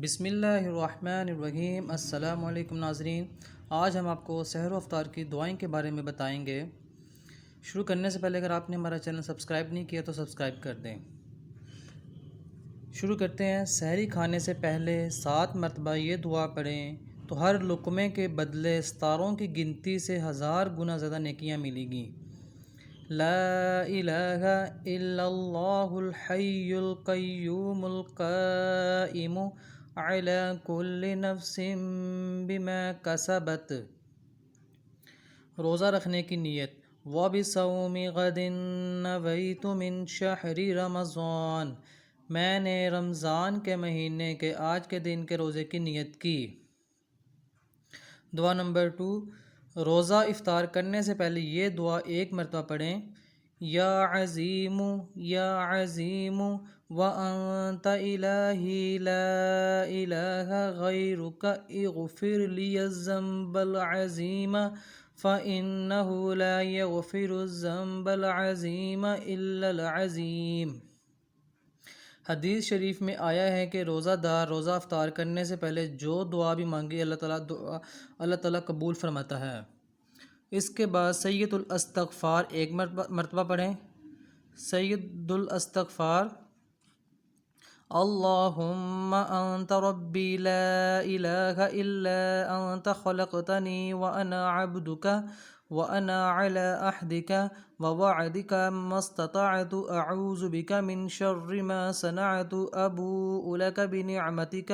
بسم اللہ الرحمن الرحیم۔ السلام علیکم ناظرین، آج ہم آپ کو سحر و افطار کی دعائیں کے بارے میں بتائیں گے۔ شروع کرنے سے پہلے اگر آپ نے ہمارا چینل سبسکرائب نہیں کیا تو سبسکرائب کر دیں۔ شروع کرتے ہیں۔ سحری کھانے سے پہلے 7 مرتبہ یہ دعا پڑھیں تو ہر لقمے کے بدلے ستاروں کی گنتی سے 1000 گنا زیادہ نیکیاں ملیں گی۔ لا الہ الا اللہ الحی القیوم القائم علی کل نفس بما کسبت۔ روزہ رکھنے کی نیت۔ وَبِصَوْمِ غَدٍ نَوَيْتُ مِن شَهْرِ رمضان۔ میں نے رمضان کے مہینے کے آج کے دن کے روزے کی نیت کی۔ دعا نمبر 2، روزہ افطار کرنے سے پہلے یہ دعا 1 مرتبہ پڑھیں۔ یا عظیم یا عظیم وانت الہی لا الہ غیرک اغفر لی الذنب العظیم فانہ لا یغفر الذنب العظیم الا العظیم۔ حدیث شریف میں آیا ہے کہ روزہ دار روزہ افطار کرنے سے پہلے جو دعا بھی مانگے اللہ تعالیٰ قبول فرماتا ہے۔ اس کے بعد سید الاستغفار 1 مرتبہ پڑھیں۔ سید الاستغفار: اللہم انت ربی لا الہ الا انت خلقتنی وانا عبدک وانا علی عہدک ووعدک ما استطعت اعوذ بک من شر ما صنعت ابوء لک بنعمتک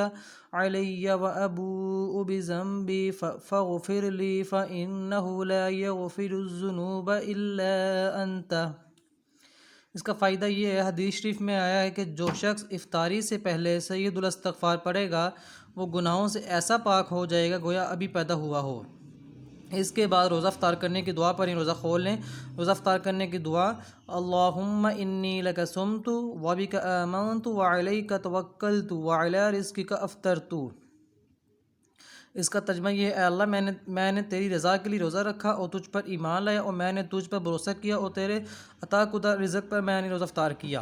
علی وابوء بذنبی فاغفر لی فانہ لا یغفر الذنوب الا انت۔ اس کا فائدہ یہ ہے، حدیث شریف میں آیا ہے کہ جو شخص افطاری سے پہلے سید الاستغفار پڑھے گا وہ گناہوں سے ایسا پاک ہو جائے گا گویا ابھی پیدا ہوا ہو۔ اس کے بعد روزہ افطار کرنے کی دعا پڑھیں، روزہ کھول لیں۔ روزہ افطار کرنے کی دعا: اللہم انی لک صمت وبک آمنت وعلیک توکلت وعلی رزقک افطرت۔ اس کا ترجمہ یہ ہے، اے اللہ میں نے تیری رضا کے لیے روزہ رکھا اور تجھ پر ایمان لایا، اور میں نے تجھ پر بھروسہ کیا اور تیرے عطا کردہ رزق پر میں نے روزہ افطار کیا۔